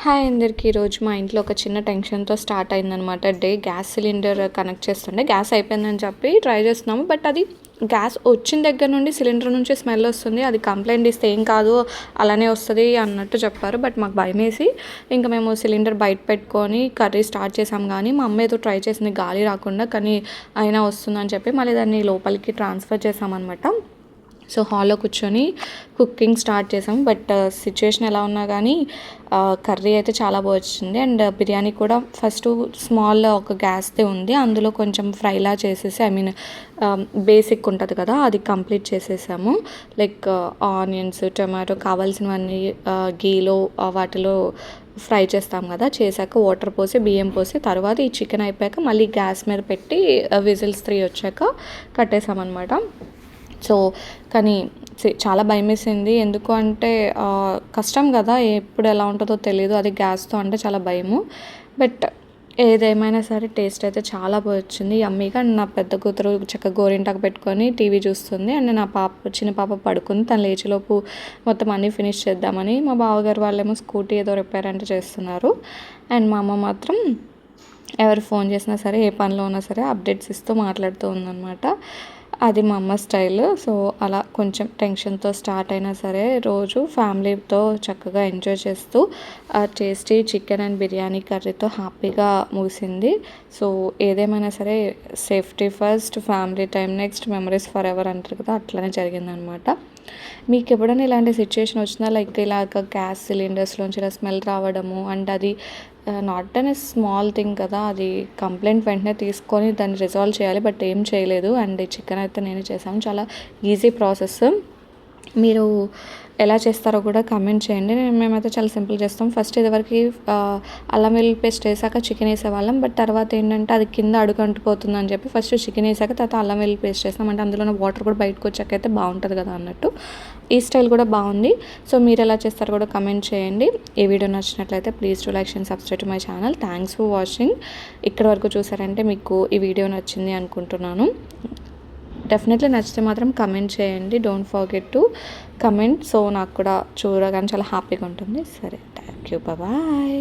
Hi అందరికీ. ఈరోజు మా ఇంట్లో ఒక చిన్న టెన్షన్‌తో స్టార్ట్ అయిందనమాట డే. గ్యాస్ సిలిండర్ కనెక్ట్ చేస్తుండే గ్యాస్ అయిపోయిందని చెప్పి ట్రై చేస్తున్నాము. బట్ అది గ్యాస్ వచ్చిన దగ్గర నుండి సిలిండర్ నుంచి స్మెల్ వస్తుంది. అది కంప్లైంట్ ఇస్తే ఏం కాదు, అలానే వస్తది అన్నట్టు చెప్పారు. బట్ మాకు భయమేసి ఇంకా మేము సిలిండర్ బయట పెట్టుకొని కర్రీ స్టార్ట్ చేసాం. కానీ మా అమ్మ ఏదో ట్రై చేసింది గాలి రాకుండా, కానీ అయినా వస్తుందని చెప్పి మళ్ళీ దాన్ని లోపలికి ట్రాన్స్ఫర్ చేసామన్నమాట. సో హాల్లో కూర్చొని కుకింగ్ స్టార్ట్ చేసాం. బట్ సిచ్యువేషన్ ఎలా ఉన్నా కానీ కర్రీ అయితే చాలా బాగా వచ్చింది. అండ్ బిర్యానీ కూడా ఫస్ట్ స్మాల్ ఒక గ్యాస్దే ఉంది, అందులో కొంచెం ఫ్రైలా చేసేసి బేసిక్ ఉంటుంది కదా, అది కంప్లీట్ చేసేసాము. లైక్ ఆనియన్స్, టొమాటో కావాల్సినవన్నీ గీలో వాటిలో ఫ్రై చేస్తాం కదా, చేశాక వాటర్ పోసి బియ్యం పోసి తర్వాత ఈ చికెన్ అయిపోయాక మళ్ళీ గ్యాస్ మీద పెట్టి విజిల్స్ 3 వచ్చాక కట్టేసామన్నమాట. సో కానీ చాలా భయమేసింది. ఎందుకు అంటే కష్టం కదా, ఎప్పుడు ఎలా ఉంటుందో తెలియదు. అది గ్యాస్తో అంటే చాలా భయము. బట్ ఏదేమైనా సరే టేస్ట్ అయితే చాలా బాగా వచ్చింది, యమ్మీగా. అండ్ నా పెద్ద కూతురు చక్కగా గోరింటాకు పెట్టుకొని టీవీ చూస్తుంది. అండ్ నా చిన్న పాప పడుకుంది. తను లేచిలోపు మొత్తం అన్నీ ఫినిష్ చేద్దామని మా బావగారు వాళ్ళేమో స్కూటీ ఏదో రిపేర్ అంటే చేస్తున్నారు. అండ్ మా అమ్మ మాత్రం ఎవరు ఫోన్ చేసినా సరే, ఏ పనిలో ఉన్నా సరే అప్డేట్స్ ఇస్తూ మాట్లాడుతూ ఉందన్నమాట. అది మా అమ్మ స్టైల్. సో అలా కొంచెం టెన్షన్తో స్టార్ట్ అయినా సరే రోజు ఫ్యామిలీతో చక్కగా ఎంజాయ్ చేస్తూ టేస్టీ చికెన్ అండ్ బిర్యానీ కర్రీతో హ్యాపీగా ముగిసింది. సో ఏదేమైనా సరే safety first, family time next, memories for ever అంటారు కదా, అట్లనే జరిగిందనమాట. మీకు ఎప్పుడైనా ఇలాంటి సిచ్యువేషన్ వచ్చినా, లైక్ ఇలాగ గ్యాస్ సిలిండర్స్లోంచి ఇలా స్మెల్ రావడము, అండ్ అది నాట్ అన్ స్మాల్ థింగ్ కదా, అది కంప్లైంట్ వెంటనే తీసుకొని దాన్ని రిజాల్వ్ చేయాలి. బట్ ఏం చేయలేదు. అండ్ చికెన్ అయితే నేనే చేశాను. చాలా ఈజీ ప్రాసెస్. మీరు ఎలా చేస్తారో కూడా కమెంట్ చేయండి. మేమైతే చాలా సింపుల్ చేస్తాం. ఫస్ట్ ఇదివరకు అల్లం వెల్లుల్లి పేస్ట్ వేసాక చికెన్ వేసేవాళ్ళం. బట్ తర్వాత ఏంటంటే అది కింద అడుగంటుపోతుంది అని చెప్పి ఫస్ట్ చికెన్ వేసాక తర్వాత అల్లం వెల్లుల్లి పేస్ట్ వేస్తాం. అంటే అందులో వాటర్ కూడా బయటకు వచ్చాక అయితే బాగుంటుంది కదా అన్నట్టు. ఈ స్టైల్ కూడా బాగుంది. సో మీరు ఎలా చేస్తారో కూడా కమెంట్ చేయండి. ఈ వీడియో నచ్చినట్లయితే please to like and subscribe to my channel. Thanks for watching. ఇక్కడ వరకు చూసారంటే మీకు ఈ వీడియో నచ్చింది అనుకుంటున్నాను. డెఫినెట్లీ నచ్చితే మాత్రం కమెంట్ చేయండి. Don't forget to comment. So నాకు కూడా చూడగానే చాలా హ్యాపీగా ఉంటుంది. సరే, థ్యాంక్ యూ, బాయ్.